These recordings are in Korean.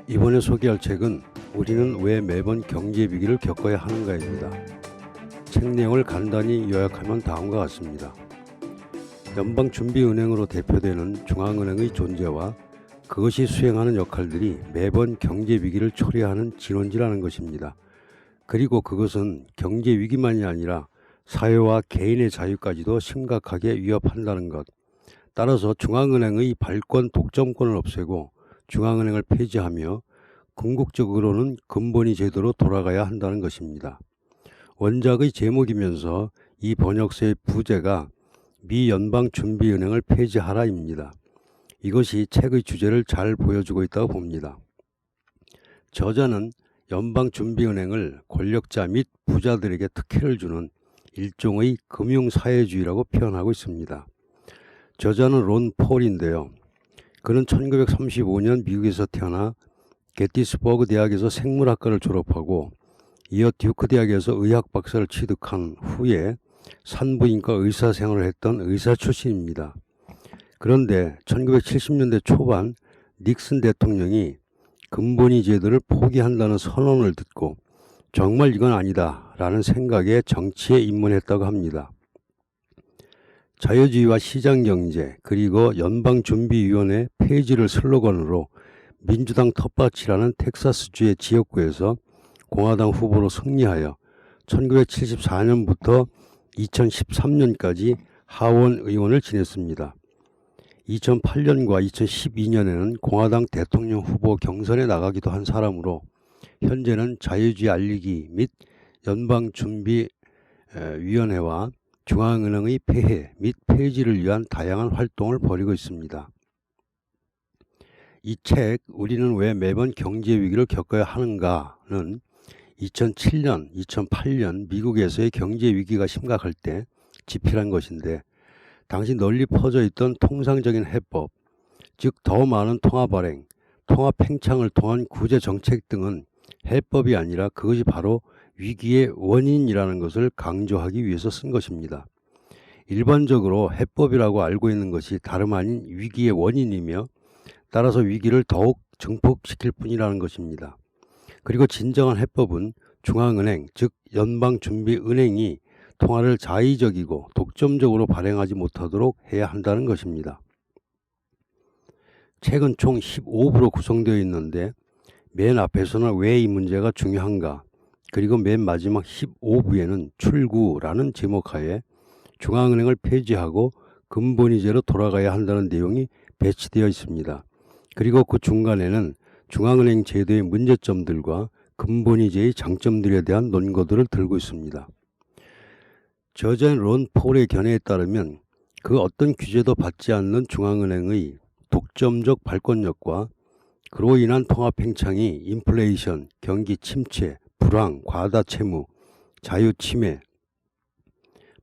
이번에 소개할 책은 우리는 왜 매번 경제 위기를 겪어야 하는가입니다. 책 내용을 간단히 요약하면 다음과 같습니다. 연방준비은행으로 대표되는 중앙은행의 존재와 그것이 수행하는 역할들이 매번 경제 위기를 초래하는 진원지라는 것입니다. 그리고 그것은 경제 위기만이 아니라 사회와 개인의 자유까지도 심각하게 위협한다는 것. 따라서 중앙은행의 발권 독점권을 없애고 중앙은행을 폐지하며 궁극적으로는 근본위 제도로 돌아가야 한다는 것입니다. 원작의 제목이면서 이 번역서의 부제가 미 연방준비은행을 폐지하라입니다. 이것이 책의 주제를 잘 보여주고 있다고 봅니다. 저자는 연방준비은행을 권력자 및 부자들에게 특혜를 주는 일종의 금융사회주의라고 표현하고 있습니다. 저자는 론 폴인데요. 그는 1935년 미국에서 태어나 게티스버그 대학에서 생물학과를 졸업하고 이어 듀크 대학에서 의학 박사를 취득한 후에 산부인과 의사 생활을 했던 의사 출신입니다. 그런데 1970년대 초반 닉슨 대통령이 근본위 제도를 포기한다는 선언을 듣고 정말 이건 아니다 라는 생각에 정치에 입문했다고 합니다. 자유주의와 시장경제 그리고 연방준비위원회 폐지를 슬로건으로 민주당 텃밭이라는 텍사스주의 지역구에서 공화당 후보로 승리하여 1974년부터 2013년까지 하원 의원을 지냈습니다. 2008년과 2012년에는 공화당 대통령 후보 경선에 나가기도 한 사람으로 현재는 자유주의 알리기 및 연방준비위원회와 중앙은행의 폐해 및 폐지를 위한 다양한 활동을 벌이고 있습니다. 이 책 우리는 왜 매번 경제 위기를 겪어야 하는가는 2007년, 2008년 미국에서의 경제 위기가 심각할 때 집필한 것인데 당시 널리 퍼져 있던 통상적인 해법, 즉 더 많은 통화 발행, 통화 팽창을 통한 구제 정책 등은 해법이 아니라 그것이 바로 위기의 원인이라는 것을 강조하기 위해서 쓴 것입니다. 일반적으로 해법이라고 알고 있는 것이 다름 아닌 위기의 원인이며 따라서 위기를 더욱 증폭시킬 뿐이라는 것입니다. 그리고 진정한 해법은 중앙은행, 즉 연방준비은행이 통화를 자의적이고 독점적으로 발행하지 못하도록 해야 한다는 것입니다. 책은 총 15부로 구성되어 있는데 맨 앞에서는 왜 이 문제가 중요한가, 그리고 맨 마지막 15부에는 출구라는 제목하에 중앙은행을 폐지하고 근본위제로 돌아가야 한다는 내용이 배치되어 있습니다. 그리고 그 중간에는 중앙은행 제도의 문제점들과 근본위제의 장점들에 대한 논거들을 들고 있습니다. 저자인 론 폴의 견해에 따르면 그 어떤 규제도 받지 않는 중앙은행의 독점적 발권력과 그로 인한 통화 팽창이 인플레이션, 경기 침체, 불황, 과다 채무, 자유 침해,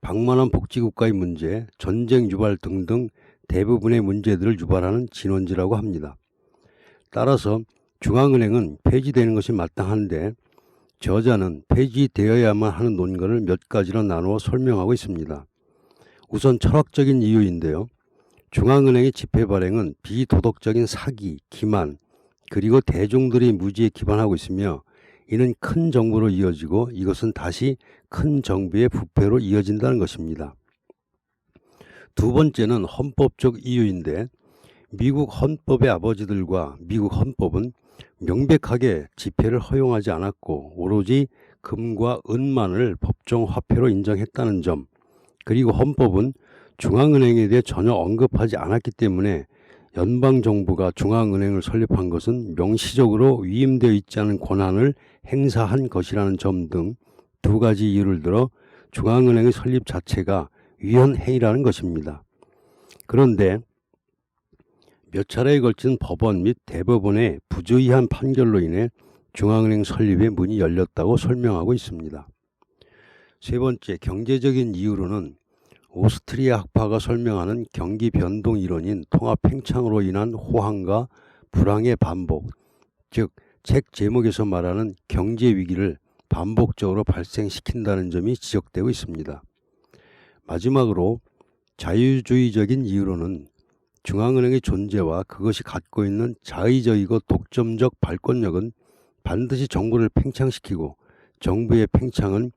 방만한 복지국가의 문제, 전쟁 유발 등등 대부분의 문제들을 유발하는 진원지라고 합니다. 따라서 중앙은행은 폐지되는 것이 마땅한데 저자는 폐지되어야만 하는 논거를 몇 가지로 나누어 설명하고 있습니다. 우선 철학적인 이유인데요. 중앙은행의 지폐 발행은 비도덕적인 사기, 기만, 그리고 대중들의 무지에 기반하고 있으며 이는 큰 정부로 이어지고 이것은 다시 큰 정부의 부패로 이어진다는 것입니다. 두 번째는 헌법적 이유인데 미국 헌법의 아버지들과 미국 헌법은 명백하게 지폐를 허용하지 않았고 오로지 금과 은만을 법정 화폐로 인정했다는 점, 그리고 헌법은 중앙은행에 대해 전혀 언급하지 않았기 때문에 연방정부가 중앙은행을 설립한 것은 명시적으로 위임되어 있지 않은 권한을 행사한 것이라는 점 등 두 가지 이유를 들어 중앙은행의 설립 자체가 위헌행위라는 것입니다. 그런데 몇 차례에 걸친 법원 및 대법원의 부주의한 판결로 인해 중앙은행 설립의 문이 열렸다고 설명하고 있습니다. 세 번째, 경제적인 이유로는 오스트리아 학파가 설명하는 경기 변동 이론인 통화 팽창으로 인한 호황과 불황의 반복, 즉 책 제목에서 말하는 경제 위기를 반복적으로 발생시킨다는 점이 지적되고 있습니다. 마지막으로 자유주의적인 이유로는 중앙은행의 존재와 그것이 갖고 있는 자의적이고 독점적 발권력은 반드시 정부를 팽창시키고 정부의 팽창은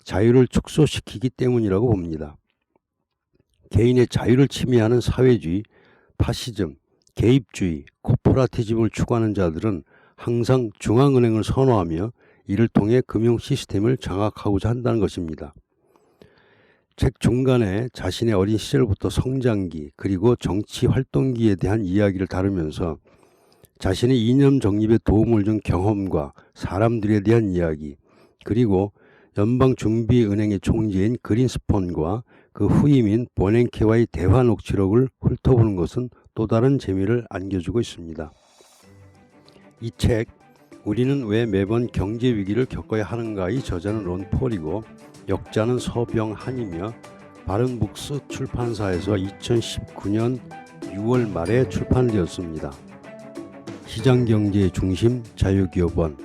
자유를 축소시키기 때문이라고 봅니다. 개인의 자유를 침해하는 사회주의, 파시즘, 개입주의, 코퍼라티즘을 추구하는 자들은 항상 중앙은행을 선호하며 이를 통해 금융 시스템을 장악하고자 한다는 것입니다. 책 중간에 자신의 어린 시절부터 성장기 그리고 정치 활동기에 대한 이야기를 다루면서 자신의 이념 정립에 도움을 준 경험과 사람들에 대한 이야기, 그리고 연방준비은행의 총재인 그린스펀과 그 후임인 버냉케와의 대화 녹취록을 훑어보는 것은 또 다른 재미를 안겨주고 있습니다. 이 책 우리는 왜 매번 경제 위기를 겪어야 하는가의 저자는 론 폴이고 역자는 서병한이며 바른북스 출판사에서 2019년 6월 말에 출판되었습니다. 시장경제의 중심 자유기업원